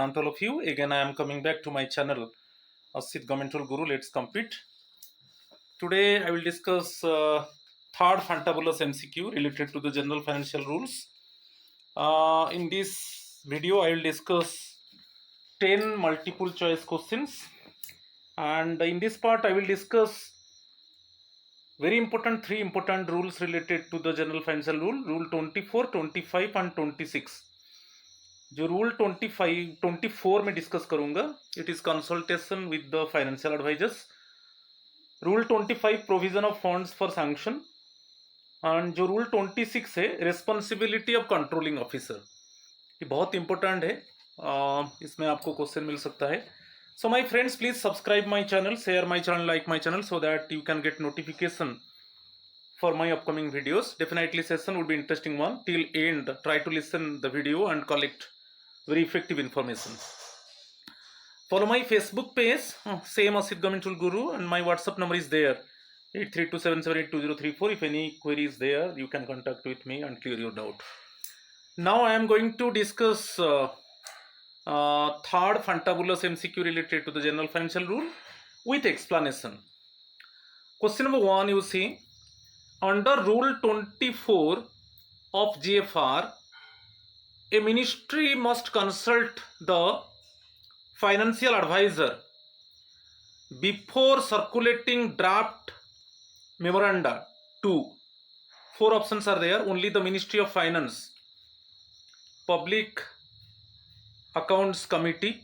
Pranam to all of you. Again, I am coming back to my channel, Asit Governmental Guru. Let's compete. Today, I will discuss third fantabulous MCQ related to the general financial rules. In this video, I will discuss 10 multiple choice questions, and in this part, I will discuss very important 3 important rules related to the general financial rule 24, 25 and 26. जो rule 24 में discuss करूंगा, it is consultation with the financial advisers. Rule 25 provision of funds for sanction, and जो rule 26 है responsibility of controlling officer. ये बहुत important है, इसमें आपको क्वेश्चन मिल सकता है. So my friends, please subscribe my channel, share my channel, like my channel, so that you can get notification for my upcoming videos. Definitely session would be interesting one. Till end, try to listen the video and collect very effective information. Follow my Facebook page, same Asit Governmental Guru, and my WhatsApp number is there, 8327782034. If any query is there, you can contact with me and clear your doubt. Now I am going to discuss third fantabulous MCQ related to the general financial rule with explanation. Question number 1, you see, under rule 24 of GFR, a ministry must consult the financial advisor before circulating draft memoranda to, 4 options are there, only the Ministry of Finance, Public Accounts Committee,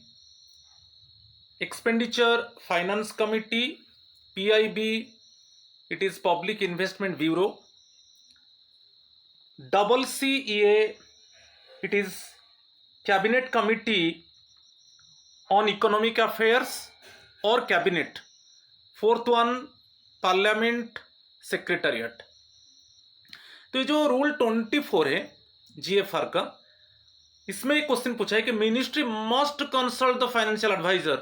Expenditure Finance Committee, PIB, it is Public Investment Bureau, CCEA, it is Cabinet Committee on Economic Affairs or Cabinet. 4th one, Parliament Secretariat. तो जो rule 24 है GFR का, इसमें एक question पूछा है कि ministry must consult the financial adviser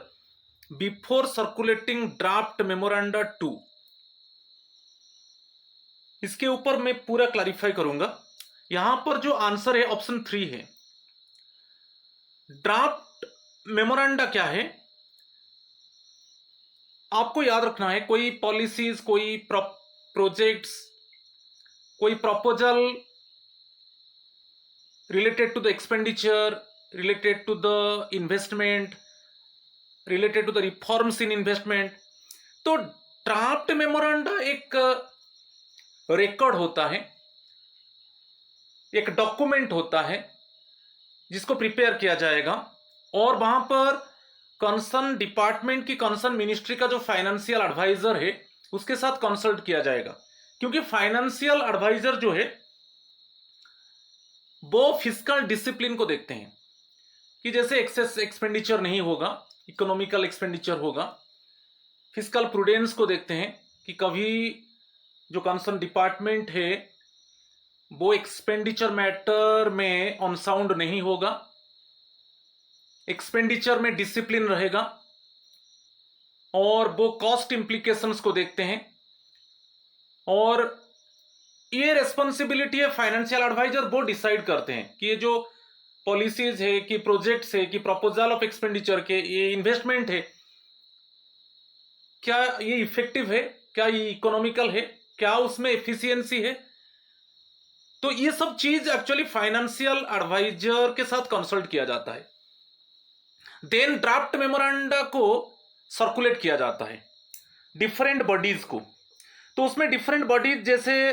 before circulating draft memoranda to. इसके ऊपर मैं पूरा क्लैरिफाई करूंगा. यहां पर जो आंसर है ऑप्शन 3 है. ड्राफ्ट मेमोरेंडा क्या है, आपको याद रखना है. कोई पॉलिसीज, कोई प्रोजेक्ट्स, कोई proposal related to the expenditure, related to the investment, related to the reforms in investment. तो ड्राफ्ट मेमोरेंडा एक रिकॉर्ड होता है, एक डॉक्यूमेंट होता है जिसको प्रिपेयर किया जाएगा, और वहां पर कंसर्न डिपार्टमेंट की, कंसर्न मिनिस्ट्री का जो फाइनेंशियल एडवाइजर है उसके साथ कंसल्ट किया जाएगा. क्योंकि फाइनेंशियल एडवाइजर जो है वो फिस्कल डिसिप्लिन को देखते हैं कि जैसे एक्सेस एक्सपेंडिचर नहीं होगा, इकोनॉमिकल एक्सपेंडिचर होगा. फिस्कल प्रूडेंस को देखते हैं कि कभी जो कंसर्न डिपार्टमेंट है वो एक्सपेंडिचर मैटर में अनसाउंड नहीं होगा, एक्सपेंडिचर में डिसिप्लिन रहेगा, और वो कॉस्ट इंप्लीकेशंस को देखते हैं. और ये रेस्पॉन्सिबिलिटी है फाइनेंशियल एडवाइजर, वो डिसाइड करते हैं कि ये जो पॉलिसीज है, कि प्रोजेक्ट्स है, कि प्रपोजल ऑफ एक्सपेंडिचर के, ये इन्वेस्टमेंट है, क्या ये इफेक्टिव है, क्या ये इकोनॉमिकल है, क्या उसमें एफिशिएंसी है. तो ये सब चीज एक्चुअली फाइनेंशियल एडवाइजर के साथ कंसल्ट किया जाता है. देन ड्राफ्ट मेमोरेंडा को सर्कुलेट किया जाता है डिफरेंट बॉडीज को. तो उसमें डिफरेंट बॉडीज जैसे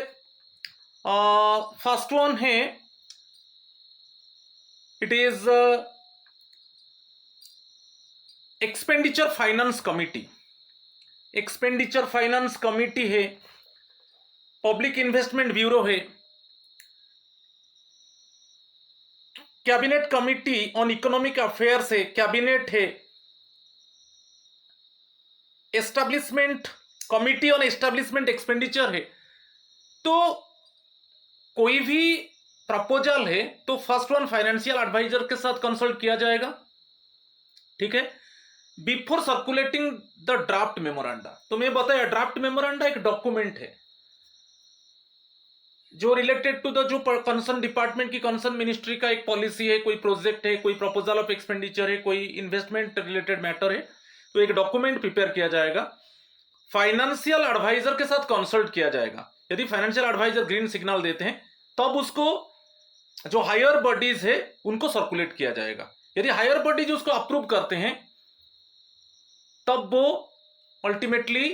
फर्स्ट वन है, it is expenditure finance committee. Expenditure finance committee है, पब्लिक इन्वेस्टमेंट ब्यूरो है, cabinet committee on economic affairs है, कैबिनेट है, establishment committee on establishment expenditure है. तो कोई भी प्रपोजल है तो फर्स्ट वन फाइनेंशियल एडवाइजर के साथ कंसल्ट किया जाएगा, ठीक है, before circulating the draft memoranda. तो मैं बताया ड्राफ्ट मेमोरेंडा एक डॉक्यूमेंट है. जो रिलेटेड टू द जो कंसर्न डिपार्टमेंट की कंसर्न मिनिस्ट्री का एक पॉलिसी है, कोई प्रोजेक्ट है, कोई प्रपोजल ऑफ एक्सपेंडिचर है, कोई इन्वेस्टमेंट रिलेटेड मैटर है, तो एक डॉक्यूमेंट प्रिपेयर किया जाएगा, फाइनेंशियल एडवाइजर के साथ कंसल्ट किया जाएगा। यदि फाइनेंशियल एडवाइजर ग्रीन सिग्नल देते हैं तब उसको जो हायर बॉडीज है उनको सर्कुलेट किया जाएगा। यदि हायर बॉडीज उसको अप्रूव करते हैं तब वो अल्टीमेटली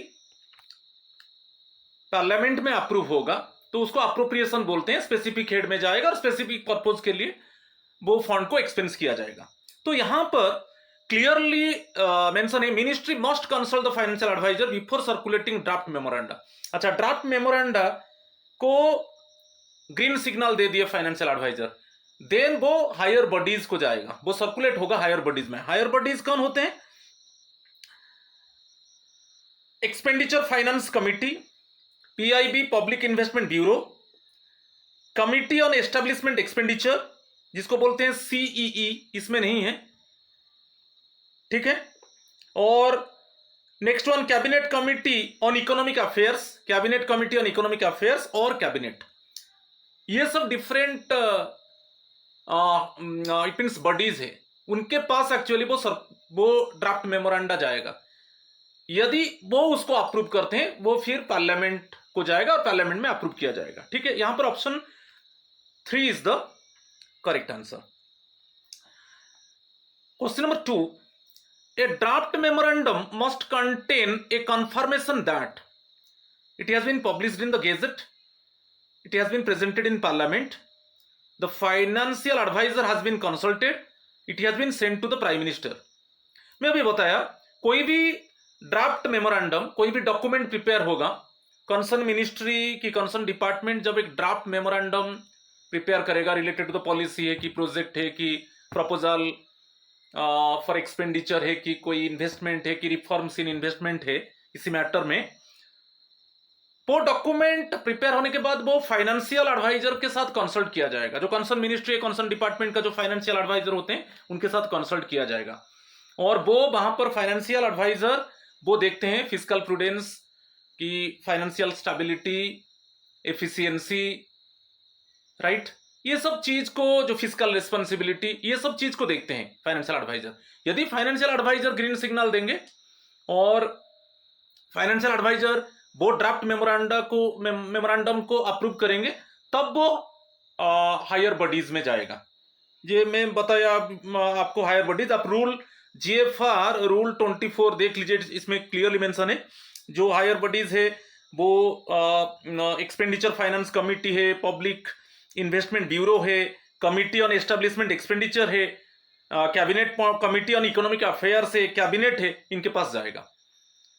पार्लियामेंट में अप्रूव होगा, तो उसको अप्रोप्रिएशन बोलते हैं। स्पेसिफिक हेड में जाएगा और स्पेसिफिक पर्पज के लिए वो फंड को एक्सपेंस किया जाएगा। तो यहां पर क्लियरली मेंशन है, ministry must consult the financial adviser before circulating draft memoranda. अच्छा, ड्राफ्ट मेमोरेंडा को ग्रीन सिग्नल दे दिया फाइनेंशियल एडवाइजर, देन वो हायर बॉडीज को जाएगा, वो सर्कुलेट होगा हायर बॉडीज में। हायर बॉडीज कौन होते हैं? Expenditure finance committee, PIB public investment bureau, committee on establishment expenditure जिसको बोलते हैं सीईई, इसमें नहीं है, ठीक है। और next one cabinet committee on economic affairs, cabinet committee on economic affairs और कैबिनेट, ये सब डिफरेंट इट मींस बॉडीज है, उनके पास एक्चुअली वो ड्राफ्ट मेमोरेंडा जाएगा। यदि वो उसको अप्रूव करते हैं वो फिर पार्लियामेंट को जाएगा और पार्लियामेंट में अप्रूव किया जाएगा, ठीक है। यहां पर option 3 is the correct answer. Question number 2, a draft memorandum must contain a confirmation that it has been published in the Gazette, it has been presented in Parliament, the financial advisor has been consulted, it has been sent to the Prime Minister। मैं अभी बताया, कोई भी draft memorandum, कोई भी document prepare होगा, concern ministry की concern department जब एक ड्राफ्ट मेमोरेंडम प्रिपेयर करेगा रिलेटेड टू द पॉलिसी है कि प्रोजेक्ट है कि प्रपोजल फॉर एक्सपेंडिचर है कि कोई इन्वेस्टमेंट है कि रिफॉर्म्स इन इन्वेस्टमेंट है, इसी मैटर में वो डॉक्यूमेंट प्रिपेयर होने के बाद वो फाइनेंशियल एडवाइजर के साथ कंसल्ट किया जाएगा। जो कंसर्न मिनिस्ट्री कंसर्न डिपार्टमेंट का जो फाइनेंशियल एडवाइजर होते हैं उनके साथ कंसल्ट किया जाएगा, और वो वहां पर फाइनेंशियल एडवाइजर वो देखते हैं फिस्कल प्रूडेंस की, फाइनेंशियल स्टेबिलिटी, एफिशिएंसी, राइट, ये सब चीज को, जो फिस्कल रिस्पॉन्सिबिलिटी, ये सब चीज को देखते हैं फाइनेंशियल एडवाइजर। यदि फाइनेंशियल एडवाइजर ग्रीन सिग्नल देंगे और फाइनेंशियल एडवाइजर वो ड्राफ्ट मेमोरेंडम को अप्रूव करेंगे तब वो हायर बॉडीज में जाएगा। ये मैं बताया आपको हायर बॉडीज। आप रूल जीएफआर रूल 24 देख लीजिए, इसमें क्लियरली मेंशन है जो हायर बॉडीज है वो एक्सपेंडिचर फाइनेंस कमिटी है, पब्लिक इन्वेस्टमेंट ब्यूरो है, कमिटी ऑन एस्टेब्लिशमेंट एक्सपेंडिचर है, cabinet committee on economic affairs है, कैबिनेट है, इनके पास जाएगा,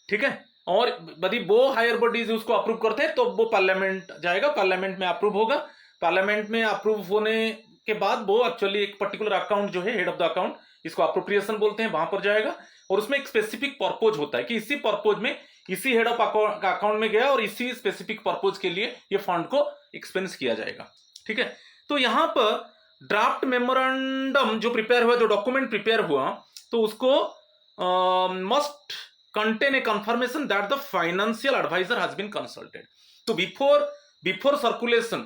ठीक है। और यदि वो हायर बॉडीज उसको अप्रूव करते हैं तो वो पार्लियामेंट जाएगा, पार्लियामेंट में अप्रूव होगा, पार्लियामेंट में अप्रूव होने के बाद वो एक्चुअली एक पर्टिकुलर अकाउंट जो है हेड ऑफ द अकाउंट, इसको अप्रोप्रिएशन बोलते हैं, वहां पर जाएगा और उसमें एक स्पेसिफिक पर्पज होता है कि इसी पर्पज में, इसी हेड ऑफ अकाउंट में गया और इसी स्पेसिफिक पर्पज के लिए ये फंड को एक्सपेंस किया जाएगा, ठीक है। तो यहां पर ड्राफ्ट मेमोरेंडम जो प्रिपेयर हुआ, जो डॉक्यूमेंट प्रिपेयर हुआ, तो उसको must contain a confirmation that the financial advisor has been consulted. So before circulation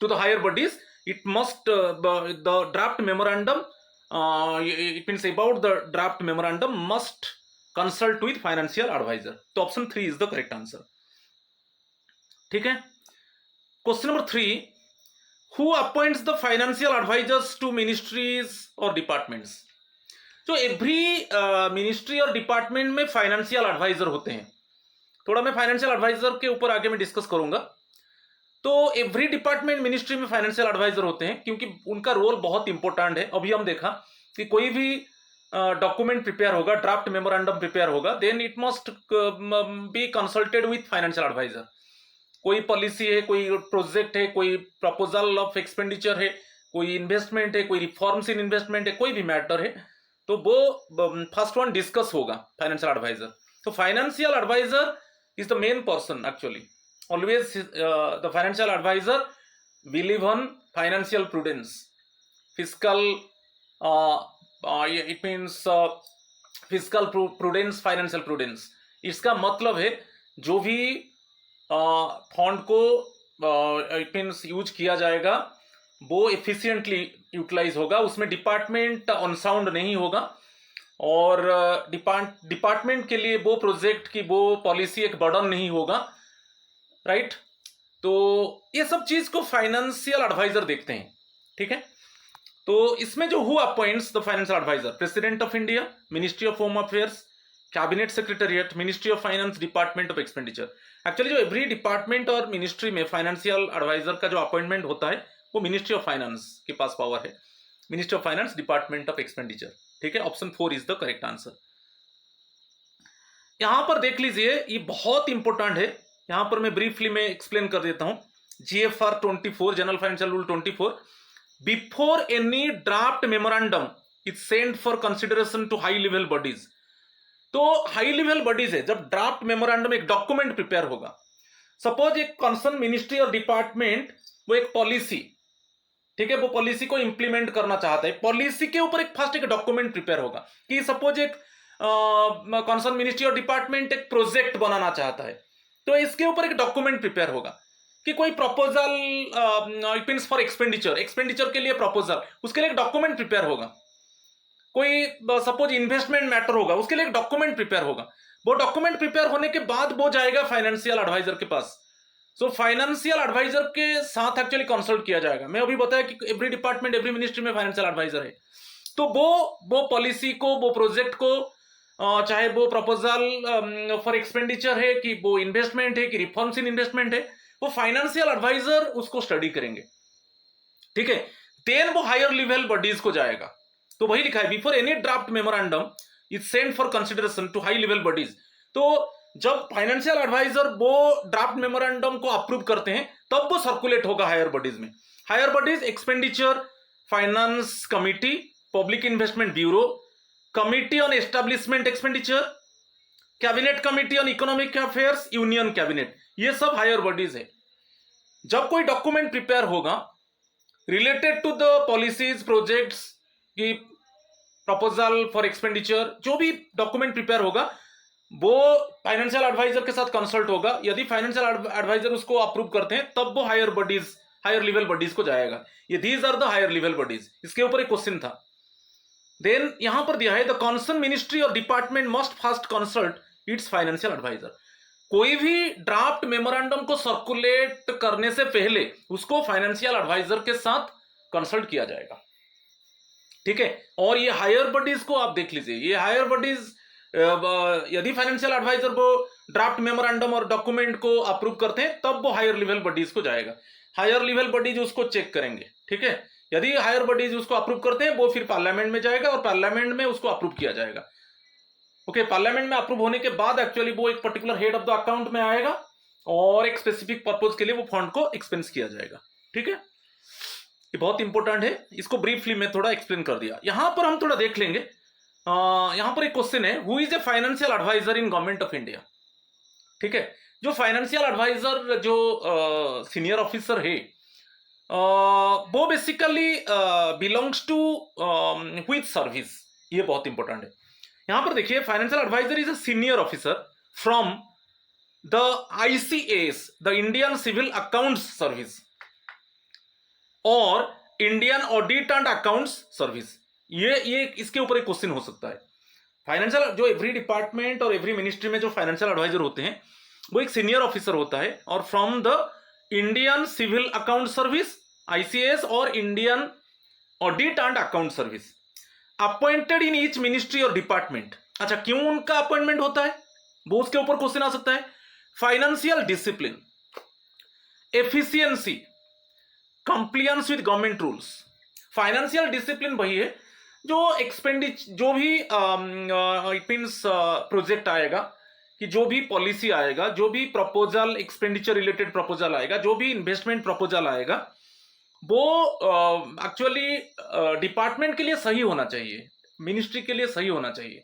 to the higher bodies, it must the draft memorandum, it means about the draft memorandum must consult with financial advisor. So option 3 is the correct answer. ठीक है। Question number 3, who appoints the financial advisors to ministries or departments? तो every ministry और department में financial adviser होते हैं। थोड़ा मैं financial adviser के ऊपर आगे मैं डिस्कस करूंगा। तो एवरी डिपार्टमेंट मिनिस्ट्री में फाइनेंशियल एडवाइजर होते हैं क्योंकि उनका रोल बहुत इंपॉर्टेंट है। अभी हम देखा कि कोई भी डॉक्यूमेंट प्रिपेयर होगा, ड्राफ्ट मेमोरेंडम प्रिपेयर होगा, then it must be consulted with financial adviser. कोई पॉलिसी है, कोई प्रोजेक्ट है, कोई प्रपोजल ऑफ एक्सपेंडिचर है, कोई इन्वेस्टमेंट है, कोई रिफॉर्म्स इन इन्वेस्टमेंट है, कोई भी मैटर है, तो वो फर्स्ट वन डिस्कस होगा फाइनेंशियल एडवाइजर। तो financial adviser is the main person actually. Always the financial adviser believe on financial prudence, fiscal, it means fiscal prudence, financial prudence. इसका मतलब है जो भी फंड को इट मीन्स यूज किया जाएगा वो एफिशिएंटली यूटिलाइज होगा, उसमें डिपार्टमेंट अनसाउंड नहीं होगा और डिपार्टमेंट के लिए वो प्रोजेक्ट की वो पॉलिसी एक बर्डन नहीं होगा, राइट। तो ये सब चीज को फाइनेंशियल एडवाइजर देखते हैं, ठीक है। तो इसमें जो who appoints the financial adviser, president of India, ministry of home affairs, cabinet secretariat, ministry of finance, department of expenditure. Actually जो एवरी डिपार्टमेंट और मिनिस्ट्री में फाइनेंशियल एडवाइजर का जो अपॉइंटमेंट होता है वो मिनिस्ट्री ऑफ फाइनेंस के पास पावर है, ministry of finance, department of expenditure, ठीक है। Option 4 is the correct answer. यहां पर देख लीजिए, ये बहुत इंपॉर्टेंट है, यहां पर मैं ब्रीफली में एक्सप्लेन कर देता हूं। GFR 24, general financial rule 24, before any draft memorandum is sent for consideration to high level bodies. तो हाई लेवल बॉडीज है, जब ड्राफ्ट मेमोरेंडम एक डॉक्यूमेंट प्रिपेयर होगा, सपोज एक कंसर्न मिनिस्ट्री और डिपार्टमेंट वो एक पॉलिसी, ठीक है, वो पॉलिसी को इंप्लीमेंट करना चाहता है, पॉलिसी के ऊपर एक फर्स्ट एक डॉक्यूमेंट प्रिपेयर होगा कि सपोज एक कंसर्न मिनिस्ट्री और डिपार्टमेंट एक प्रोजेक्ट बनाना चाहता है, तो इसके ऊपर एक डॉक्यूमेंट प्रिपेयर होगा कि कोई proposal it means for expenditure के लिए प्रपोजल, उसके लिए एक डॉक्यूमेंट प्रिपेयर होगा। कोई सपोज इन्वेस्टमेंट मैटर होगा, उसके लिए एक डॉक्यूमेंट प्रिपेयर होगा। वो डॉक्यूमेंट प्रिपेयर होने के बाद वो जाएगा फाइनेंशियल एडवाइजर के पास। सो फाइनेंशियल एडवाइजर के साथ एक्चुअली कंसल्ट किया जाएगा। मैं अभी बताया कि एवरी डिपार्टमेंट, एवरी मिनिस्ट्री में फाइनेंशियल एडवाइजर है। तो वो पॉलिसी को, वो प्रोजेक्ट को, चाहे वो प्रपोजल फॉर एक्सपेंडिचर है कि वो इन्वेस्टमेंट है कि रिफॉर्म्स इन इन्वेस्टमेंट है, वो फाइनेंशियल एडवाइजर उसको स्टडी करेंगे, ठीक है। देन वो हायर लेवल बॉडीज को जाएगा। तो वही लिखा है, before any draft memorandum is sent for consideration to high level bodies. तो जब फाइनेंशियल एडवाइजर वो ड्राफ्ट मेमोरेंडम को अप्रूव करते हैं, तब वो सर्कुलेट होगा हायर बॉडीज में। Higher bodies expenditure finance committee, public investment bureau, committee on establishment expenditure, cabinet committee on economic affairs, union cabinet, ये सब हायर बॉडीज है। जब कोई डॉक्यूमेंट प्रिपेयर होगा related to the policies, projects की proposal for expenditure, जो भी document prepare होगा वो फाइनेंशियल एडवाइजर के साथ कंसल्ट होगा। यदि फाइनेंशियल एडवाइजर उसको अप्रूव करते हैं तब वो higher bodies, higher level bodies को जाएगा। ये these are the higher level bodies. इसके ऊपर एक क्वेश्चन था। देन यहां पर दिया है द कंसर्न मिनिस्ट्री और department must first consult its financial adviser. कोई भी ड्राफ्ट मेमोरेंडम को सर्कुलेट करने से पहले उसको फाइनेंशियल एडवाइजर के साथ कंसल्ट किया जाएगा, ठीक है। और ये हायर बॉडीज को आप देख लीजिए, ये हायर बॉडीज यदि फाइनेंशियल एडवाइजर वो ड्राफ्ट मेमोरेंडम और डॉक्यूमेंट को अप्रूव करते हैं तब वो हायर लेवल बॉडीज को जाएगा। हायर लेवल बॉडीज उसको चेक करेंगे, ठीक है। यदि हायर बॉडीज उसको अप्रूव करते हैं वो फिर पार्लियामेंट में जाएगा और पार्लियामेंट में उसको अप्रूव किया जाएगा, ओके। पार्लियामेंट में अप्रूव होने के बाद एक्चुअली वो एक particular head of the account में आएगा और एक स्पेसिफिक पर्पज के लिए वो फंड को एक्सपेंस किया जाएगा, ठीक है। ये बहुत इंपॉर्टेंट है, इसको ब्रीफली मैं थोड़ा एक्सप्लेन कर दिया। यहां पर हम थोड़ा देख लेंगे। यहां पर एक क्वेश्चन है, who is a financial advisor in government of India, ठीक है। जो फाइनेंशियल एडवाइजर, जो सीनियर ऑफिसर है, वो basically belongs to which service, ये बहुत इंपॉर्टेंट है। यहां पर देखिए, financial adviser is a senior officer from the ICAS, the Indian civil accounts service, और Indian audit and accounts service. ये इसके ऊपर एक क्वेश्चन हो सकता है। फाइनेंशियल, जो एवरी डिपार्टमेंट और एवरी मिनिस्ट्री में जो फाइनेंशियल एडवाइजर होते हैं वो एक सीनियर ऑफिसर होता है, और from the Indian civil account service ICAS और Indian audit and account service, appointed in each ministry और डिपार्टमेंट। अच्छा, क्यों उनका अपॉइंटमेंट होता है वो उसके ऊपर क्वेश्चन आ सकता है। Financial discipline, efficiency, compliance with government rules. Financial discipline वही है जो जो भी इट मींस प्रोजेक्ट आएगा, कि जो भी पॉलिसी आएगा, जो भी प्रपोजल, एक्सपेंडिचर रिलेटेड प्रपोजल आएगा, जो भी इन्वेस्टमेंट प्रपोजल आएगा, वो एक्चुअली डिपार्टमेंट के लिए सही होना चाहिए, मिनिस्ट्री के लिए सही होना चाहिए,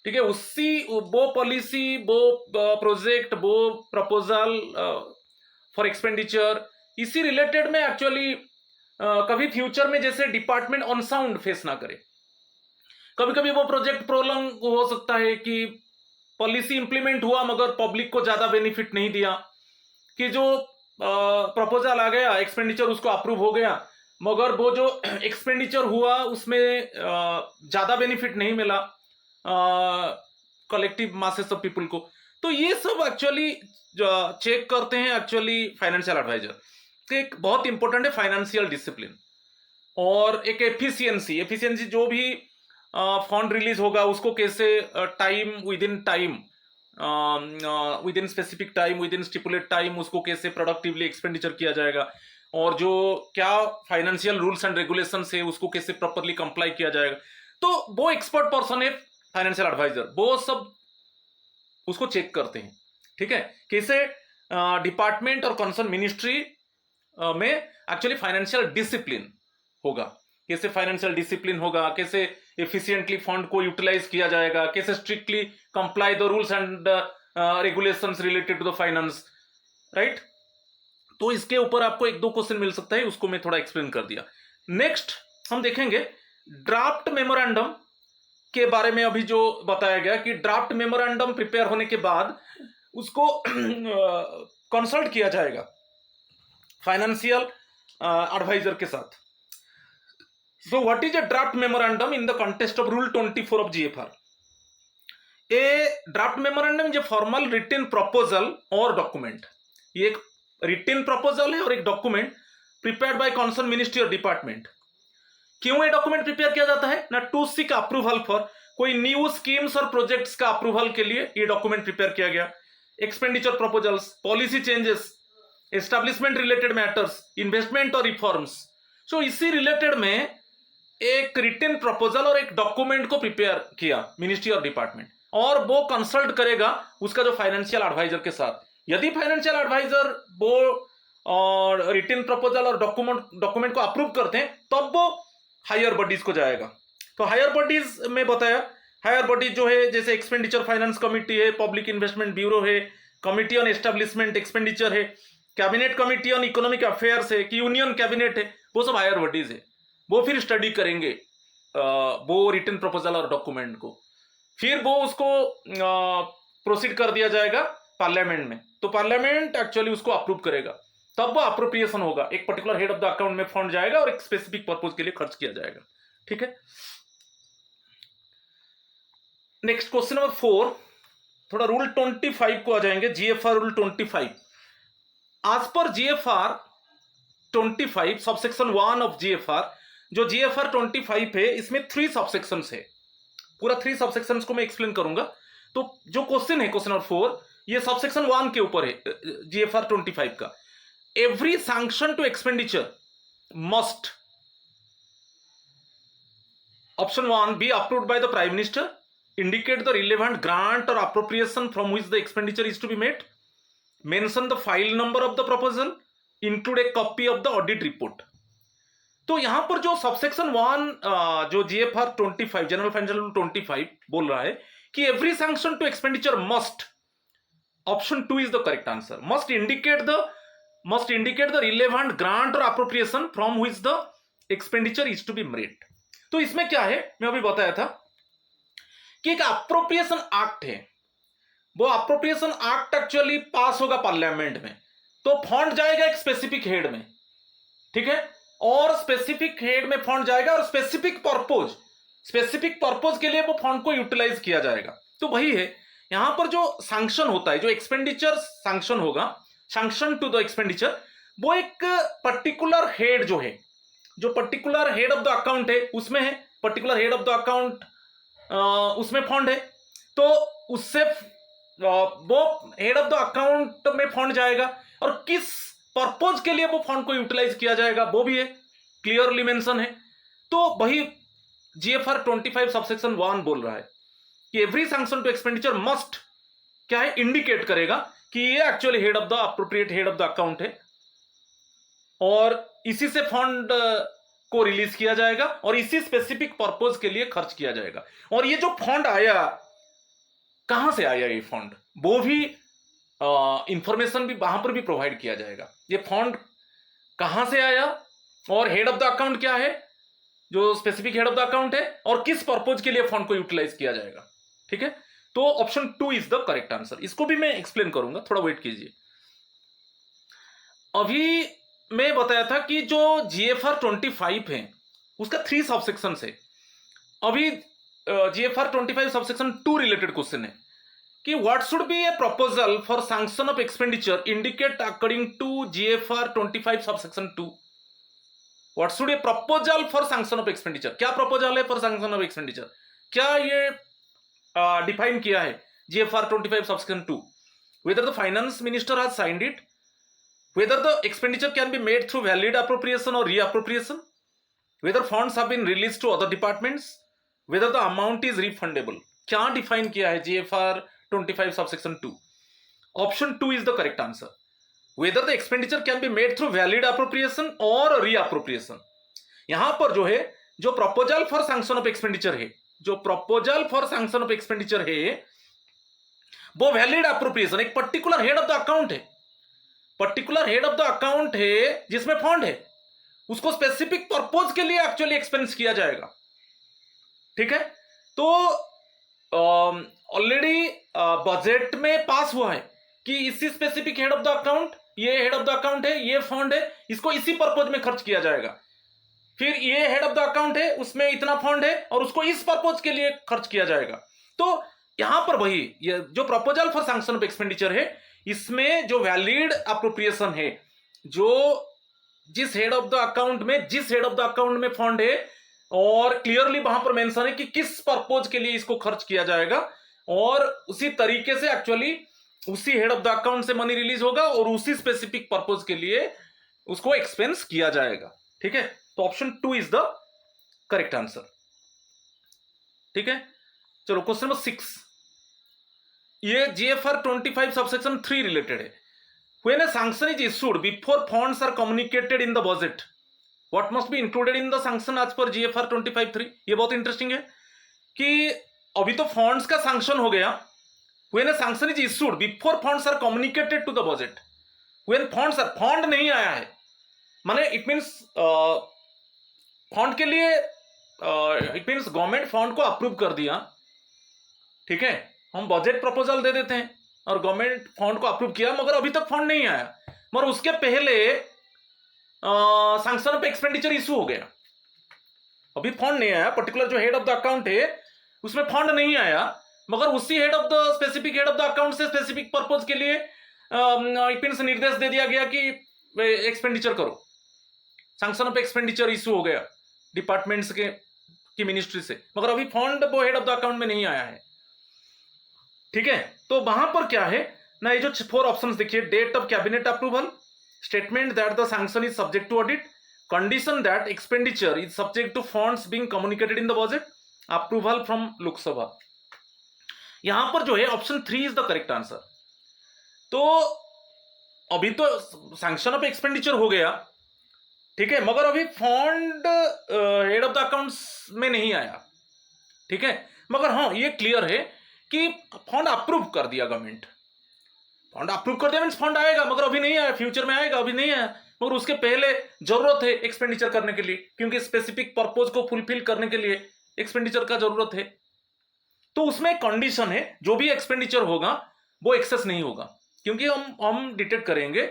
ठीक है। वो पॉलिसी, वो प्रोजेक्ट, वो प्रपोजल फॉर एक्सपेंडिचर, इसी रिलेटेड में एक्चुअली कभी फ्यूचर में जैसे डिपार्टमेंट अनसाउंड फेस ना करे। कभी कभी वो प्रोजेक्ट प्रोलॉन्ग हो सकता है कि पॉलिसी इंप्लीमेंट हुआ मगर पब्लिक को ज्यादा बेनिफिट नहीं दिया, कि जो प्रपोजल आ गया, एक्सपेंडिचर उसको अप्रूव हो गया, मगर वो जो एक्सपेंडिचर हुआ उसमें ज्यादा बेनिफिट नहीं मिला कलेक्टिव मासेस ऑफ पीपल को। तो ये सब एक्चुअली चेक करते हैं एक्चुअली फाइनेंशियल एडवाइजर। तो एक बहुत इंपॉर्टेंट है फाइनेंशियल डिसिप्लिन और एक एफिशिएंसी। एफिशिएंसी जो भी फंड रिलीज होगा उसको कैसे with in specific time, with in stipulate time उसको कैसे प्रोडक्टिवली एक्सपेंडिचर किया जाएगा, और जो क्या फाइनेंशियल रूल्स एंड रेगुलेशन है उसको कैसे प्रॉपरली कंप्लाई किया जाएगा। तो वो एक्सपर्ट पर्सन है फाइनेंशियल एडवाइजर, वो सब उसको चेक करते हैं। ठीक है, कैसे डिपार्टमेंट और कंसर्न मिनिस्ट्री में एक्चुअली फाइनेंशियल डिसिप्लिन होगा, कैसे फाइनेंशियल डिसिप्लिन होगा, कैसे एफिशिएंटली फंड को यूटिलाइज किया जाएगा, कैसे strictly comply the rules and regulations related to the finance, right. तो इसके ऊपर आपको एक दो क्वेश्चन मिल सकता है, उसको मैं थोड़ा एक्सप्लेन कर दिया। नेक्स्ट हम देखेंगे ड्राफ्ट मेमोरेंडम के बारे में। अभी जो बताया गया कि ड्राफ्ट मेमोरेंडम प्रिपेयर होने के बाद उसको कंसल्ट किया जाएगा फाइनेंशियल एडवाइजर के साथ। So what is a draft memorandum in the context of Rule 24 of GFR? A draft memorandum is a formal written proposal or document. ये एक written proposal है और एक document prepared by concerned ministry or department. क्यों ये document prepare किया जाता है ना? To seek approval for कोई new schemes और projects का approval के लिए ये document prepare किया गया। Expenditure proposals, policy changes, establishment related matters, investment और reforms. So इसी related में एक रिटन प्रपोजल और एक डॉक्यूमेंट को प्रिपेयर किया मिनिस्ट्री और डिपार्टमेंट, और वो कंसल्ट करेगा उसका जो फाइनेंशियल एडवाइजर के साथ। यदि फाइनेंशियल एडवाइजर वो और रिटन प्रपोजल और डॉक्यूमेंट को अप्रूव करते हैं तब वो हायर बॉडीज को जाएगा। तो हायर बॉडीज में बताया, हायर बॉडीज जो है जैसे एक्सपेंडिचर फाइनेंस कमिटी है, पब्लिक इन्वेस्टमेंट ब्यूरो है, कमिटी ऑन एस्टेब्लिशमेंट एक्सपेंडिचर है, cabinet committee on economic affairs है, कि यूनियन कैबिनेट है, वो सब हायर बॉडीज है। वो फिर स्टडी करेंगे वो रिटन प्रपोजल और डॉक्यूमेंट को, फिर वो उसको प्रोसीड कर दिया जाएगा पार्लियामेंट में। तो पार्लियामेंट एक्चुअली उसको अप्रूव करेगा, तब वो अप्रोप्रिएशन होगा, एक particular head of the account में फंड जाएगा और एक स्पेसिफिक पर्पज के लिए खर्च किया जाएगा। ठीक है, नेक्स्ट क्वेश्चन नंबर 4, थोड़ा रूल 25 को आ जाएंगे। जीएफआर रूल 25, आज पर जीएफआर 25 सबसेक्शन 1 ऑफ जीएफआर, जो जीएफआर 25 है इसमें 3 सबसेक्शंस है। पूरा 3 सबसेक्शंस को मैं एक्सप्लेन करूंगा। तो जो क्वेश्चन है क्वेश्चन नंबर 4, ये सबसेक्शन 1 के ऊपर है जीएफआर 25 का। Every sanction to expenditure must, option 1 be approved by the prime minister, indicate the relevant grant or appropriation from which the expenditure is to be made, mention the file number of the proposal, include a copy of the audit report। तो यहां पर जो subsection 1 जो GFR 25 general financial rule 25 बोल रहा है कि every sanction to expenditure must, option 2 is the correct answer, must indicate the relevant grant और appropriation from which the expenditure is to be made. तो इसमें क्या है, मैं अभी बताया था कि एक अप्रोप्रिएशन एक्ट है, वो अप्रोप्रिएशन एक्ट एक्चुअली पास होगा पार्लियामेंट में, तो फंड जाएगा एक स्पेसिफिक हेड में। ठीक है, और स्पेसिफिक हेड में फंड जाएगा और स्पेसिफिक पर्पज के लिए वो फंड को यूटिलाइज किया जाएगा। तो वही है यहां पर जो सैंक्शन होता है, जो एक्सपेंडिचर सैंक्शन होगा, सैंक्शन टू द एक्सपेंडिचर, वो एक पर्टिकुलर हेड जो है, जो particular head of the account है उसमें है, particular head of the account उसमें फंड है, तो उससे वो हेड ऑफ द अकाउंट में फंड जाएगा और किस पर्पज के लिए वो फंड को यूटिलाइज किया जाएगा वो भी है, क्लियरली मेंशन है। तो वही जीएफआर 25 सबसेक्शन 1 बोल रहा है कि every sanction to expenditure must क्या है, इंडिकेट करेगा कि ये actually head of the appropriate head of the account है और इसी से फंड को रिलीज किया जाएगा और इसी स्पेसिफिक पर्पज के लिए खर्च किया जाएगा। और ये जो फंड आया, कहां से आया ये फंड, वो भी इंफॉर्मेशन भी वहां पर भी प्रोवाइड किया जाएगा। ये फंड कहां से आया और हेड ऑफ द अकाउंट क्या है, जो specific head of the account है, और किस पर्पज के लिए फंड को यूटिलाइज किया जाएगा। ठीक है, तो option 2 is the correct answer. इसको भी मैं एक्सप्लेन करूंगा, थोड़ा वेट कीजिए। अभी मैं बताया था कि जो GFR 25 है उसका 3 सबसेक्शन है। अभी GFR 25 सबसेक्शन 2 रिलेटेड क्वेश्चन है कि what should be a proposal for sanction of expenditure indicate according to GFR 25 subsection 2। What should a proposal for sanction of expenditure, क्या प्रपोजल है फॉर सैंक्शन ऑफ एक्सपेंडिचर, क्या ये define किया है GFR 25 subsection 2। Whether the finance minister has signed it, whether the expenditure can be made through valid appropriation or reappropriation, whether funds have been released to other departments, whether the amount is refundable। क्या define किया है GFR 25 subsection 2? Option 2 is the correct answer. whether the expenditure can be made through valid appropriation or reappropriation। यहां पर जो है, जो proposal for sanction of expenditure है, जो proposal for sanction of expenditure है वो वैलिड अप्रोप्रिएशन, एक particular head of the account है, particular head of the account है जिसमें फंड है, उसको स्पेसिफिक पर्पज के लिए एक्चुअली एक्सपेंस किया जाएगा। ठीक है, तो ऑलरेडी बजट में पास हुआ है कि इसी specific head of the account, ये हेड ऑफ द अकाउंट है, ये फंड है, इसको इसी पर्पज में खर्च किया जाएगा। फिर ये हेड ऑफ द अकाउंट है, उसमें इतना फंड है और उसको इस पर्पज के लिए खर्च किया जाएगा। तो यहां पर वही ये जो proposal for sanction of expenditure है, इसमें जो वैलिड अप्रोप्रिएशन है, जो जिस हेड ऑफ द अकाउंट में, जिस हेड ऑफ द अकाउंट में फंड है और क्लियरली वहां पर मेंशन है कि किस पर्पज के लिए इसको खर्च किया जाएगा, और उसी तरीके से एक्चुअली उसी हेड ऑफ द अकाउंट से मनी रिलीज होगा और उसी स्पेसिफिक पर्पज के लिए उसको एक्सपेंस किया जाएगा। ठीक है, तो option 2 is the correct answer. ठीक है, चलो क्वेश्चन नंबर 6, ये GFR 25 सबसेक्शन 3 रिलेटेड है। When a sanction is issued before funds are communicated in the budget, what must be included in the sanction as per GFR 25(3)? ये बहुत interesting है कि अभी तो फंड्स का सैंक्शन हो गया। When a sanction is issued before funds are communicated to the budget, when funds are, fund नहीं आया है, माने इट मीन्स फंड के लिए इट मीन्स गवर्नमेंट फंड को अप्रूव कर दिया। ठीक है, हम बजट प्रपोजल दे देते हैं और गवर्नमेंट फंड को अप्रूव किया, मगर अभी तक फंड नहीं आया, मगर उसके पहले सैंक्शन ऑफ एक्सपेंडिचर इशू हो गया। अभी फंड नहीं आया, पर्टिकुलर जो हेड ऑफ द अकाउंट है उसमें फंड नहीं आया, मगर उसी head of the specific head of the account से स्पेसिफिक पर्पज के लिए निर्देश दे दिया गया कि एक्सपेंडिचर करो। सैंक्शन ऑफ एक्सपेंडिचर इशू हो गया डिपार्टमेंट्स की मिनिस्ट्री से, मगर अभी फंड वो हेड ऑफ द अकाउंट में नहीं आया है। ठीक है, तो वहां पर क्या है ना, ये जो 4 ऑप्शंस देखिए, date of cabinet approval, statement that the sanction is subject to audit, condition that expenditure is subject to funds being communicated in the budget, approval from Lok Sabha. यहां पर जो है option 3 is the correct answer. तो अभी तो sanction of expenditure हो गया, ठीक है, मगर अभी fund head of the accounts में नहीं आया। ठीक है, मगर हाँ ये क्लियर है कि फंड अप्रूव कर दिया गवर्नमेंट, फंड अप्रूव कर दिया मीन्स फंड आएगा, मगर अभी नहीं आया, फ्यूचर में आएगा, अभी नहीं आया, मगर उसके पहले जरूरत है एक्सपेंडिचर करने के लिए, क्योंकि स्पेसिफिक पर्पज को फुलफिल करने के लिए एक्सपेंडिचर का जरूरत है। तो उसमें कंडीशन है जो भी एक्सपेंडिचर होगा वो एक्सेस नहीं होगा, क्योंकि हम डिटेक्ट करेंगे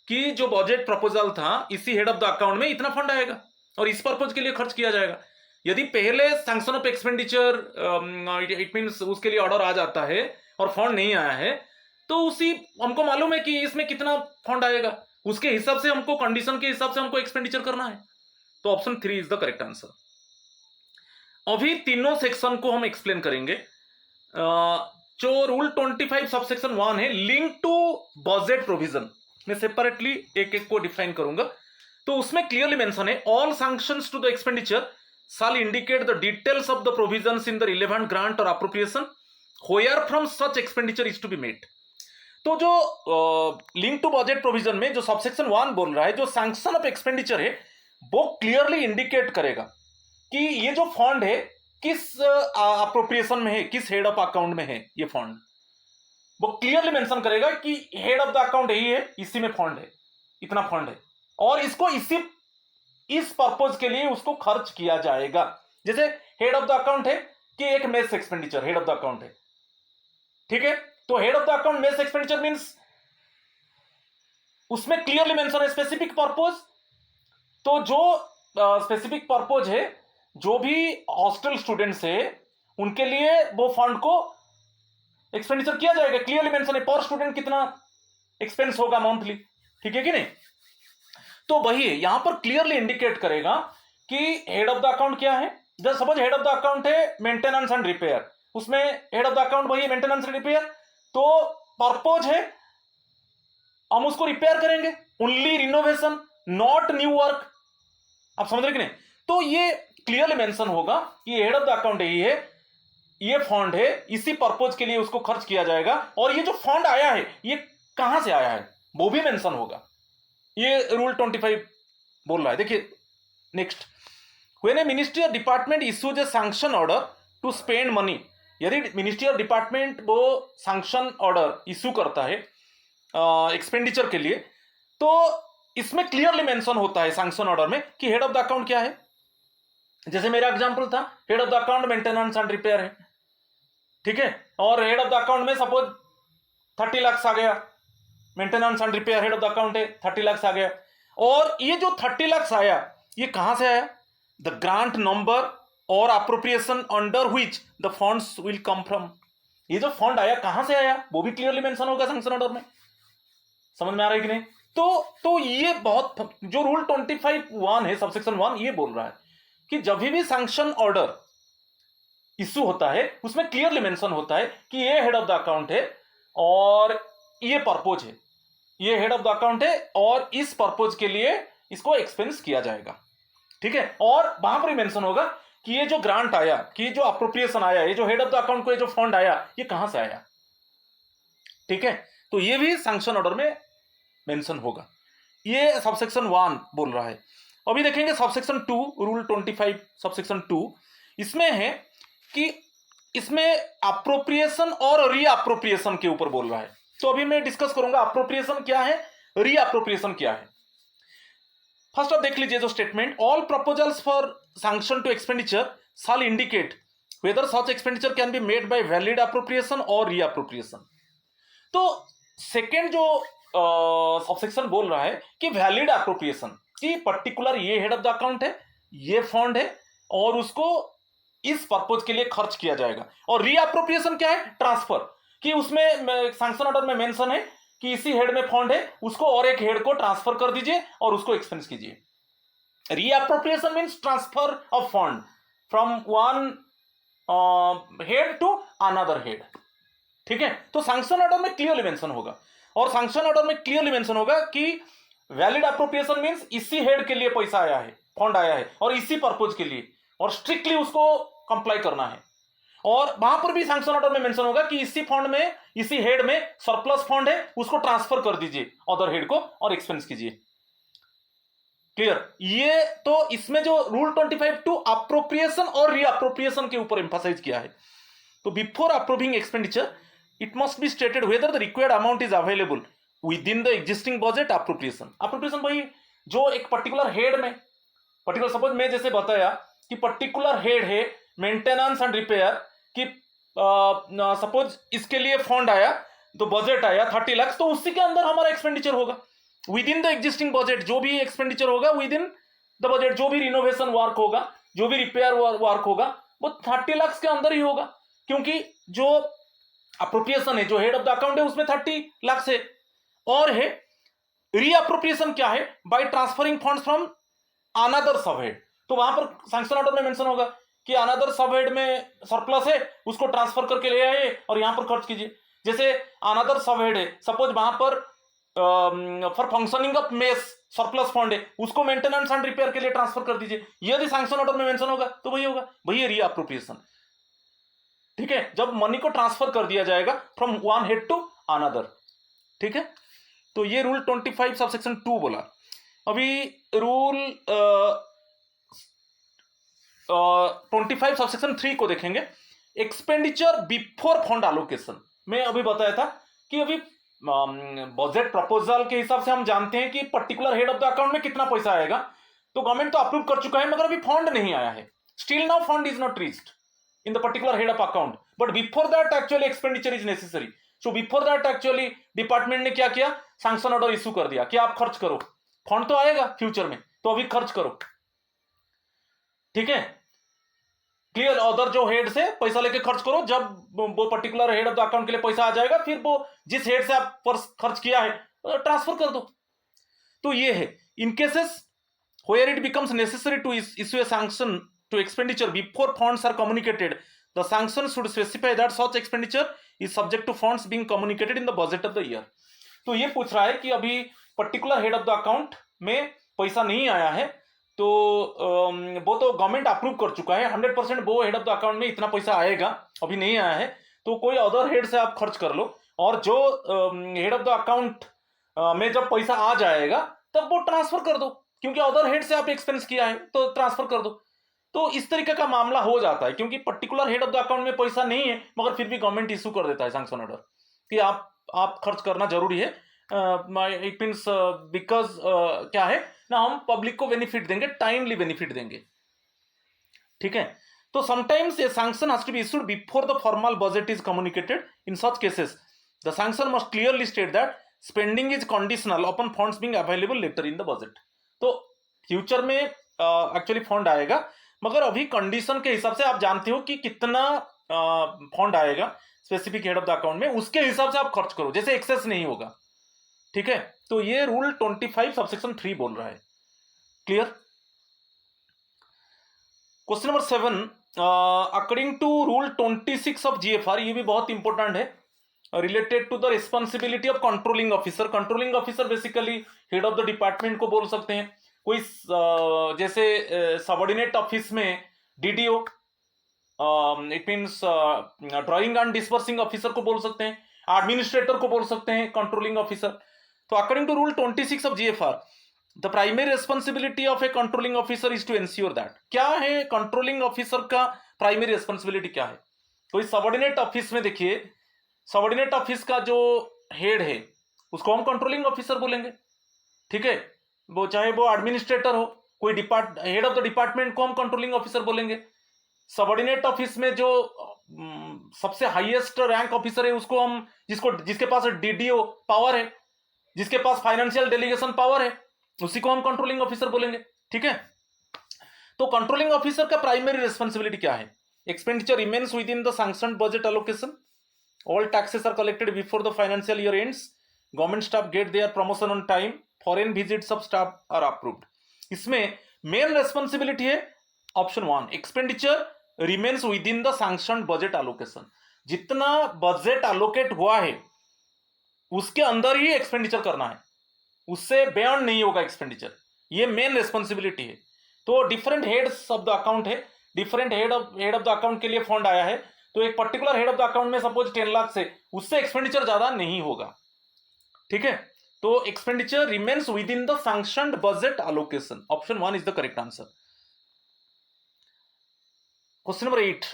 कि जो बजट प्रपोजल था इसी हेड ऑफ द अकाउंट में इतना फंड आएगा और इस पर्पज के लिए खर्च किया जाएगा। यदि पहले sanction of expenditure it means उसके लिए ऑर्डर आ जाता है और फंड नहीं आया है, तो उसी हमको मालूम है कि इसमें कितना फंड आएगा, उसके हिसाब से हमको, कंडीशन के हिसाब से हमको एक्सपेंडिचर करना है। तो option 3 is the correct answer. अभी तीनों सेक्शन को हम एक्सप्लेन करेंगे। जो रूल 25 सबसेक्शन 1 है, लिंक टू बजट प्रोविजन, मैं सेपरेटली एक एक को डिफाइन करूंगा। तो उसमें क्लियरली मेंशन है, all sanctions to the expenditure shall indicate the details of the provisions in the relevant grant or appropriation where from such expenditure is to be made। तो जो लिंक टू बजट प्रोविजन में जो subsection 1 बोल रहा है, जो sanction of expenditure है वो क्लियरली इंडिकेट करेगा कि ये जो फंड है किस अप्रोप्रिएशन में है, किस हेड ऑफ अकाउंट में है ये फंड, वो क्लियरली मेंशन करेगा कि हेड ऑफ द अकाउंट यही है, इसी में फंड है, इतना फंड है और इसको इस पर्पज के लिए उसको खर्च किया जाएगा। जैसे हेड ऑफ द अकाउंट है कि एक mess expenditure head of the account है, ठीक है, तो head of the account mess expenditure means उसमें क्लियरली मेंशन है स्पेसिफिक पर्पज। तो जो स्पेसिफिक पर्पज है, जो भी हॉस्टल स्टूडेंट्स है उनके लिए वो फंड को एक्सपेंडिचर किया जाएगा। क्लियरली मेंशन है पर स्टूडेंट कितना एक्सपेंस होगा मंथली, ठीक है कि नहीं। तो वही यहां पर क्लियरली इंडिकेट करेगा कि हेड ऑफ द अकाउंट क्या है। जैसे suppose head of the account है मेंटेनेंस एंड रिपेयर, उसमें हेड ऑफ द अकाउंट वही मेंटेनेंस एंड रिपेयर, तो पर्पज है हम उसको रिपेयर करेंगे, only renovation not new work. आप समझ रहे कि नहीं। तो ये क्लियरली मेंशन होगा कि हेड ऑफ द अकाउंट ये फंड है, इसी पर्पज के लिए उसको खर्च किया जाएगा। और ये जो फंड आया है ये कहां से आया है वो भी मेंशन होगा। ये रूल 25 बोल रहा है। देखिए नेक्स्ट, व्हेन ए मिनिस्ट्री और department issues a sanction order to spend money, यदि मिनिस्ट्री और डिपार्टमेंट वो सैंक्शन ऑर्डर इश्यू करता है एक्सपेंडिचर के लिए, तो इसमें क्लियरली मेंशन होता है सैंक्शन ऑर्डर में कि हेड ऑफ द अकाउंट क्या है। जैसे मेरा एग्जांपल था, head of the account maintenance and repair है, ठीक है, और हेड ऑफ द अकाउंट में सपोज 30 लाख आ गया, maintenance and repair head of the account है 30 लाख आ गया। और ये जो 30 लाख आया ये कहां से आया, द ग्रांट नंबर और appropriation under which the funds will come from. ये जो फंड आया कहां से आया वो भी क्लियरली मेंशन होगा सैंक्शन ऑर्डर में। समझ में आ रहा है कि नहीं। तो ये बहुत, जो रूल 25(1) है सबसेक्शन 1 ये बोल रहा है कि जब भी सैंक्शन ऑर्डर इश्यू होता है उसमें क्लियरली मेंशन होता है कि ये हेड ऑफ द अकाउंट है और ये पर्पज है, ये हेड ऑफ द अकाउंट है और इस पर्पज के लिए इसको एक्सपेंस किया जाएगा, ठीक है। और वहां पर ही मेंशन होगा कि ये जो ग्रांट आया, कि जो अप्रोप्रिएशन आया, ये जो हेड ऑफ द अकाउंट को ये जो फंड आया ये कहां से आया, ठीक है। तो ये भी सैंक्शन ऑर्डर में मेंशन होगा। ये सबसेक्शन 1 बोल रहा है। अभी देखेंगे सबसेक्शन 2, रूल 25 सबसेक्शन 2। इसमें है कि इसमें अप्रोप्रिएशन और रीअप्रोप्रिएशन के ऊपर बोल रहा है। तो अभी मैं डिस्कस करूंगा अप्रोप्रिएशन क्या है, रीअप्रोप्रिएशन क्या है। फर्स्ट आप देख लीजिए जो statement, all proposals for sanction to expenditure shall indicate whether such expenditure can be made by valid appropriation और रीअप्रोप्रिएशन। तो सेकेंड जो सबसेक्शन बोल रहा है कि वैलिड अप्रोप्रिएशन, कि पर्टिकुलर ये हेड ऑफ द अकाउंट है, ये फंड है और उसको इस पर्पज के लिए खर्च किया जाएगा। और रीअप्रोप्रिएशन क्या है, ट्रांसफर, कि उसमें सैंक्शन ऑर्डर में मेंशन है कि इसी हेड में फंड है उसको और एक हेड को ट्रांसफर कर दीजिए और उसको एक्सपेंस कीजिए। Reappropriation means transfer of fund from one head to another head, ठीक है। तो सैंक्शन ऑर्डर में क्लियरली मेंशन होगा, और सैंक्शन ऑर्डर में क्लियरली मेंशन होगा कि वैलिड अप्रोप्रिएशन मींस इसी हेड के लिए पैसा आया है, फंड आया है और इसी पर्पज के लिए, और स्ट्रिक्टली उसको कंप्लाई करना है। और वहां पर भी सैंक्शन ऑर्डर में मेंशन होगा कि इसी फंड में, इसी हेड में सरप्लस फंड है उसको ट्रांसफर कर दीजिए अदर हेड को और एक्सपेंस कीजिए। क्लियर। ये तो इसमें जो रूल 25(2) अप्रोप्रिएशन और रीअप्रोप्रिएशन के ऊपर एम्फसाइज किया है। तो before approving expenditure it must be stated whether the required amount is available within the existing budget appropriation। appropriation वही जो एक पर्टिकुलर हेड में, पर्टिकुलर सपोज मैं जैसे बताया कि पर्टिकुलर हेड है मेंटेनेंस एंड रिपेयर कि सपोज इसके लिए फंड आया तो बजट आया 30 लाख, तो उसी के अंदर हमारा एक्सपेंडिचर होगा within the existing budget. जो भी एक्सपेंडिचर होगा विद इन द बजट, जो भी रिनोवेशन वर्क होगा, जो भी रिपेयर वर्क होगा वो 30 लाख के अंदर ही होगा, क्योंकि जो अप्रोप्रिएशन है, जो हेड ऑफ द अकाउंट है उसमें 30 लाख से। और है रीअप्रोप्रिएशन क्या है, by transferring funds from another subhead. तो वहां पर सैंक्शन ऑर्डर में मेंशन होगा कि अनदर सबहेड में सरप्लस है उसको ट्रांसफर करके ले आए और यहां पर खर्च कीजिए। जैसे अनदर सबहेड है, सपोज वहां पर for functioning of mess surplus fund है उसको मेंटेनेंस एंड रिपेयर के लिए ट्रांसफर कर दीजिए। यदि सैंक्शन ऑर्डर में मेंशन होगा तो वही होगा, वही है रीअप्रोप्रिएशन, ठीक है। जब मनी को ट्रांसफर कर दिया जाएगा from one head to another, ठीक है। तो ये रूल 25 सबसेक्शन 2 बोला। अभी रूल 25 सबसेक्शन 3 को देखेंगे, एक्सपेंडिचर बिफोर फंड एलोकेशन। मैं अभी बताया था कि अभी बजट प्रपोजल के हिसाब से हम जानते हैं कि particular head of the account में कितना पैसा आएगा, तो गवर्नमेंट तो अप्रूव कर चुका है मगर अभी फंड नहीं आया है, still now fund is not reached in the particular head of account, but before that actually expenditure is necessary. So before that actually department ने क्या किया, सैंक्शन ऑर्डर इशू कर दिया कि आप खर्च करो, फंड तो आएगा फ्यूचर में, तो अभी खर्च करो, ठीक है, क्लियर। अदर जो हेड से पैसा लेके खर्च करो, जब वो particular head of the account के लिए पैसा आ जाएगा, फिर वो जिस हेड से आप खर्च किया है ट्रांसफर कर दो। तो ये है इन cases where it becomes necessary to issue a sanction to expenditure before funds are communicated, the sanction should specify that such expenditure is subject to funds being communicated in the budget of the year. तो ये पूछ रहा है कि अभी particular head of the account में पैसा नहीं आया है, तो वो तो गवर्नमेंट अप्रूव कर चुका है 100%, वो हेड ऑफ द अकाउंट में इतना पैसा आएगा, अभी नहीं आया है, तो कोई अदर हेड से आप खर्च कर लो, और जो हेड ऑफ द अकाउंट में जब पैसा आ जाएगा तब वो ट्रांसफर कर दो, क्योंकि अदर हेड से आप एक्सपेंस किया है तो ट्रांसफर कर दो। तो इस तरीके का मामला हो जाता है, क्योंकि particular head of the account में पैसा नहीं है, मगर फिर भी गवर्नमेंट इशू कर देता है सैंक्शन ऑर्डर कि आप खर्च करना जरूरी है। इट मींस बिकॉज क्या है ना, हम पब्लिक को बेनिफिट देंगे, टाइमली बेनिफिट देंगे, ठीक है। तो sometimes a sanction has to be issued before the formal budget is communicated. In such cases the sanction must clearly state that spending is conditional upon funds being available later in the budget. तो future में actually fund आएगा, मगर अभी condition के हिसाब से आप जानते हो कि कितना फंड आएगा specific head of the account में, उसके हिसाब से आप खर्च करो, जैसे एक्सेस नहीं होगा, ठीक है। तो ये रूल 25 सबसेक्शन 3 बोल रहा है, clear. Question number 7, according to rule 26 of GFR, ये भी बहुत इंपॉर्टेंट है, related to the responsibility of controlling officer. Controlling officer basically head of the department को बोल सकते हैं, कोई जैसे सबऑर्डिनेट ऑफिस में DDO, it means drawing and dispersing officer को बोल सकते हैं, एडमिनिस्ट्रेटर को बोल सकते हैं कंट्रोलिंग ऑफिसर। तो according to rule 26 of GFR, the primary responsibility of a controlling officer is to ensure that. क्या है कंट्रोलिंग ऑफिसर का प्राइमरी रेस्पॉन्सिबिलिटी क्या है? कोई सबऑर्डिनेट ऑफिस में देखिए, सबऑर्डिनेट ऑफिस का जो हेड है उसको हम कंट्रोलिंग ऑफिसर बोलेंगे, ठीक है, वो चाहे वो एडमिनिस्ट्रेटर हो, कोई हेड ऑफ द डिपार्टमेंट को हम कंट्रोलिंग ऑफिसर बोलेंगे। सबऑर्डिनेट ऑफिस में जो सबसे हाईएस्ट रैंक ऑफिसर है उसको हम, जिसके पास डीडीओ पावर है, जिसके पास फाइनेंशियल डेलीगेशन पावर है, उसी को हम कंट्रोलिंग ऑफिसर बोलेंगे, ठीक है। तो कंट्रोलिंग ऑफिसर का प्राइमरी रेस्पॉन्सिबिलिटी क्या है? Expenditure remains within the sanctioned budget allocation, all taxes are collected before the financial year ends, government staff get their promotion on time, foreign visits of staff are approved. इसमें main responsibility है option 1, expenditure remains within the sanctioned budget allocation. जितना budget allocate हुआ है उसके अंदर ही expenditure करना है, उससे बियॉन्ड नहीं होगा एक्सपेंडिचर, ये मेन रेस्पॉन्सिबिलिटी है। तो different heads of the account है, different head of the account के लिए फंड आया है, तो एक particular head of the account में सपोज 10 लाख से, उससे एक्सपेंडिचर ज्यादा नहीं होगा, ठीक है। तो expenditure remains within the sanctioned budget allocation, option 1 is the correct answer. Question number 8,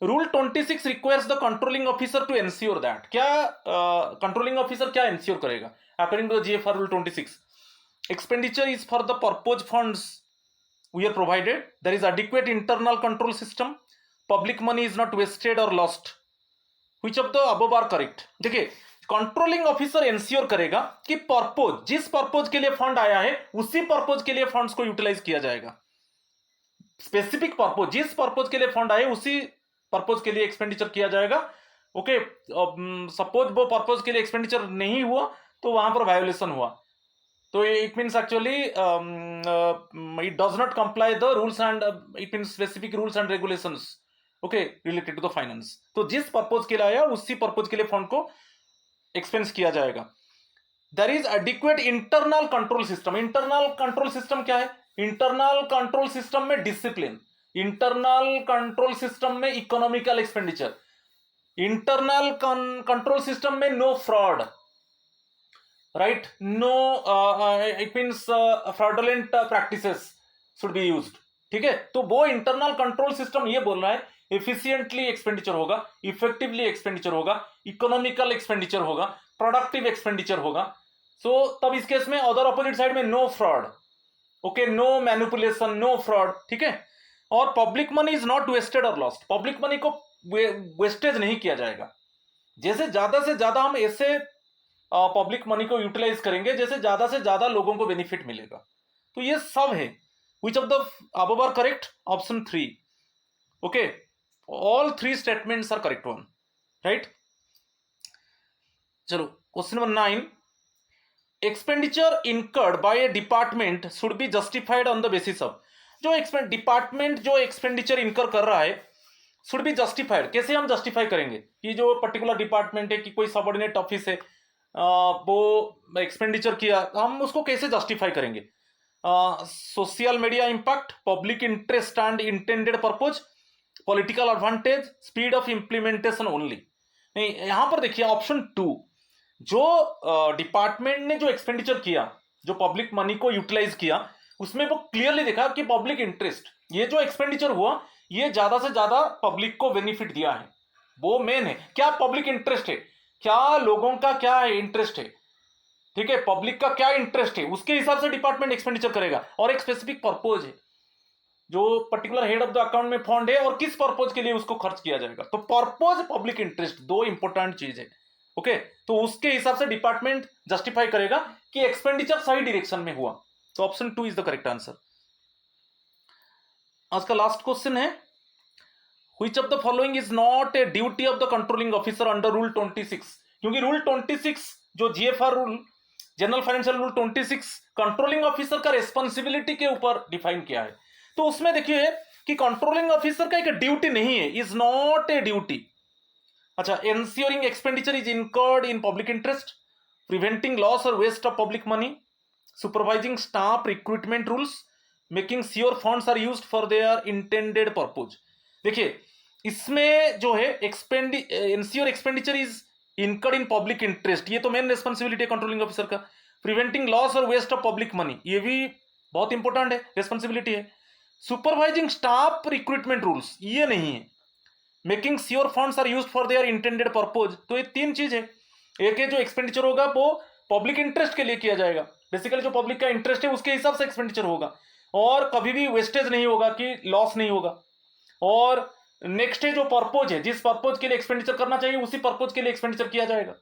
rule 26 requires the controlling officer to ensure that. क्या कंट्रोलिंग ऑफिसर क्या एंश्योर करेगा? According to the GFR rule 26, expenditure is for the purpose funds we are provided, there is adequate internal control system, public money is not wasted और lost, which of the above are correct. देखिए, controlling officer ensure करेगा कि purpose, जिस purpose के लिए fund आया है उसी पर्पज के लिए फंड्स को यूटिलाइज किया जाएगा। स्पेसिफिक पर्पज, जिस पर्पज के लिए फंड आए उसी पर्पज के लिए एक्सपेंडिचर किया जाएगा, ओके। सपोज वो पर्पज के लिए एक्सपेंडिचर नहीं हुआ तो वहां पर वायोलेशन हुआ, तो it means actually it does not comply the rules and it means specific rules and regulations, okay, related to the finance. तो जिस पर्पज के लिए आया उसी पर्पज के लिए फंड को एक्सपेंस किया जाएगा। There is adequate internal control system. Internal control system क्या है? इंटरनल कंट्रोल सिस्टम में डिसिप्लिन, इंटरनल कंट्रोल सिस्टम में economical expenditure, internal control system में no fraud, right, no it means fraudulent practices should be used, ठीक है। तो वो internal control system ये बोल रहा है एफिशिएंटली एक्सपेंडिचर होगा, इफेक्टिवली एक्सपेंडिचर होगा, इकोनॉमिकल एक्सपेंडिचर होगा, प्रोडक्टिव एक्सपेंडिचर होगा। सो तब इस केस में अदर ऑपोजिट साइड में no fraud, okay, no manipulation, no fraud, ठीक है। और public money is not wasted और लॉस्ट, पब्लिक मनी को वेस्टेज नहीं किया जाएगा। जैसे ज्यादा से ज्यादा हम ऐसे पब्लिक मनी को यूटिलाइज करेंगे जैसे ज्यादा से ज्यादा लोगों को बेनिफिट मिलेगा। तो ये सब है। Which of the above are correct? Option 3। Okay, all 3 statements are correct one, right. चलो question number 9, expenditure incurred by a department should be justified on the basis of. जो डिपार्टमेंट जो एक्सपेंडिचर इनकर कर रहा है should be justified. कैसे हम justify करेंगे कि जो पर्टिकुलर डिपार्टमेंट है कि कोई सबऑर्डिनेट ऑफिस है वो एक्सपेंडिचर किया, हम उसको कैसे जस्टिफाई करेंगे? Social media impact, public interest and intended purpose, political advantage, speed of implementation only. नहीं, यहां पर देखिए ऑप्शन 2, जो डिपार्टमेंट ने जो एक्सपेंडिचर किया, जो पब्लिक मनी को यूटिलाइज किया, उसमें वो क्लियरली देखा कि पब्लिक इंटरेस्ट, ये जो एक्सपेंडिचर हुआ ये ज्यादा से ज्यादा पब्लिक को बेनिफिट दिया है, वो मेन है। क्या पब्लिक इंटरेस्ट है, क्या लोगों का क्या इंटरेस्ट है, ठीक है, पब्लिक का क्या इंटरेस्ट है, उसके हिसाब से डिपार्टमेंट एक्सपेंडिचर करेगा। और एक स्पेसिफिक पर्पज है, जो particular head of the account में फंड है और किस पर्पज के लिए उसको खर्च किया जाएगा। तो पर्पज, पब्लिक इंटरेस्ट, दो इंपॉर्टेंट चीज है। ओके, तो उसके हिसाब से डिपार्टमेंट जस्टिफाई करेगा कि एक्सपेंडिचर सही डायरेक्शन में हुआ। तो option 2 is the correct answer. आज का लास्ट क्वेश्चन है, which of the following is not a duty of the controlling officer under rule 26। क्योंकि रूल 26 जो GFR rule, general financial rule 26 controlling officer का रेस्पॉन्सिबिलिटी के ऊपर डिफाइन किया है। तो उसमें देखिए कि कंट्रोलिंग ऑफिसर का एक ड्यूटी नहीं है, इज नॉट ए ड्यूटी। अच्छा, ensuring expenditure is incurred in public interest, preventing loss or waste of public money, supervising staff recruitment rules, making sure funds are used for their intended purpose। देखिए इसमें जो है ensure expenditure is incurred in public interest, ये तो main responsibility है controlling officer का। Preventing loss और waste of public money, ये भी बहुत इंपॉर्टेंट है, रेस्पॉन्सिबिलिटी है। सुपरवाइजिंग स्टाफ रिक्रूटमेंट रूल्स, ये नहीं है। Making sure funds are used for their intended purpose, तो ये 3 चीज है। एक है जो एक्सपेंडिचर होगा वो पब्लिक इंटरेस्ट के लिए किया जाएगा, बेसिकली जो पब्लिक का इंटरेस्ट है उसके हिसाब से एक्सपेंडिचर होगा, और कभी भी वेस्टेज नहीं होगा कि लॉस नहीं होगा। और नेक्स्ट है जो पर्पज है, जिस पर्पज के लिए एक्सपेंडिचर करना चाहिए उसी पर्पज के लिए एक्सपेंडिचर किया जाएगा,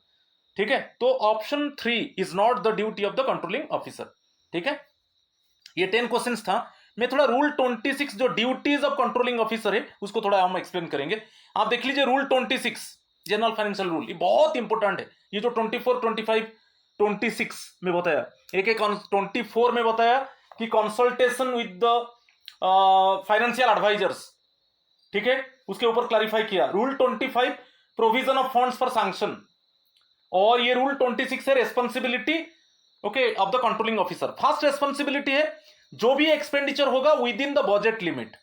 ठीक है। तो option 3 is not the duty of the controlling officer, ठीक है। ये 10 क्वेश्चन था। मैं थोड़ा रूल 26 जो ड्यूटीज ऑफ कंट्रोलिंग ऑफिसर है उसको थोड़ा हम एक्सप्लेन करेंगे। आप देख लीजिए रूल 26 जनरल फाइनेंशियल रूल, ये बहुत इंपॉर्टेंट है। ये जो 24, 25, 26 में बताया, एक 24 में बताया कि consultation with the financial advisers, ठीक है, उसके ऊपर क्लैरिफाई किया। Rule 25 provision of funds for sanction, और ये रूल 26 है responsibility okay of the controlling officer. First responsibility है जो भी एक्सपेंडिचर होगा within the budget limit,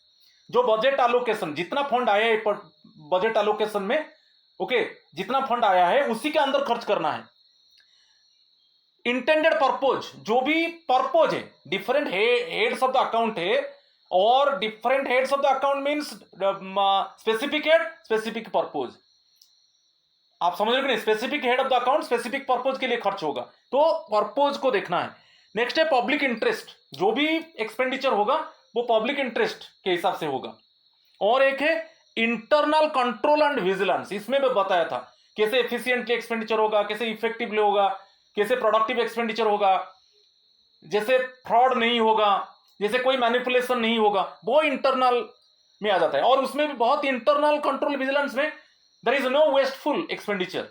जो बजट एलोकेशन, जितना फंड आया है बजट एलोकेशन में, ओके, जितना फंड आया है उसी के अंदर खर्च करना है। इंटेंडेड पर्पज, जो भी पर्पज है, different heads of the account है, और different heads of the account means specific head, specific purpose. आप समझ रहे हो कि नहीं, specific head of the account specific purpose के लिए खर्च होगा, तो पर्पज को देखना है। नेक्स्ट है पब्लिक इंटरेस्ट, जो भी एक्सपेंडिचर होगा वो पब्लिक इंटरेस्ट के हिसाब से होगा। और एक है इंटरनल कंट्रोल एंड विजिलेंस, इसमें मैं बताया था कैसे एफिशिएंटली एक्सपेंडिचर होगा, कैसे इफेक्टिवली होगा, कैसे प्रोडक्टिव एक्सपेंडिचर होगा, जैसे फ्रॉड नहीं होगा, जैसे कोई मैनिपुलेशन नहीं होगा, वो इंटरनल में आ जाता है। और उसमें भी बहुत इंटरनल कंट्रोल विजिलेंस में there is no wasteful expenditure,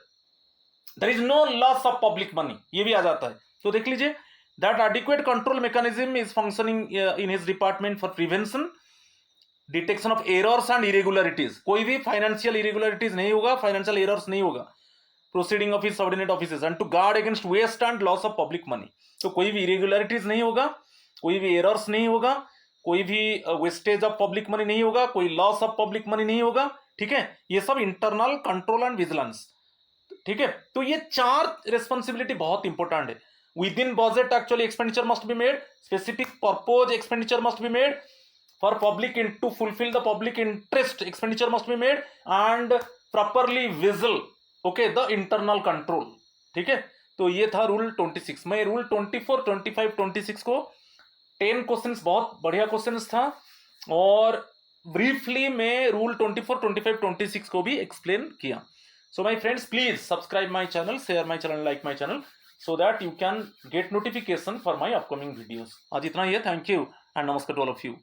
there is no loss of public money, ये भी आ जाता है। तो देख लीजिए that adequate control mechanism is functioning in his department for prevention, detection of errors and irregularities, कोई भी फाइनेंशियल irregularities नहीं होगा, फाइनेंशियल एरर्स नहीं होगा, proceeding of his subordinate officers, and to guard against waste and loss of public money, तो कोई भी irregularities नहीं होगा, कोई भी errors नहीं होगा, कोई भी वेस्टेज ऑफ पब्लिक मनी नहीं होगा, कोई लॉस ऑफ पब्लिक मनी नहीं होगा, ठीक है। ये सब इंटरनल कंट्रोल एंड विजिलेंस, ठीक है। तो ये 4 रेस्पॉन्सिबिलिटी बहुत इंपॉर्टेंट है। Within budget actually expenditure must be made, specific purpose expenditure must be made, for public to fulfill the public interest expenditure must be made, and properly visual okay the internal control, ठीक है। तो ये था rule 26। मैं rule 24, 25, 26 को 10 questions, बहुत बढ़िया questions था, और ब्रीफली मैं रूल 24, 25, 26 को भी एक्सप्लेन किया। So my friends, please subscribe my channel, share my channel, like my channel, so that you can get notification for my upcoming videos. आज इतना ही है. Thank you and namaskar to all of you.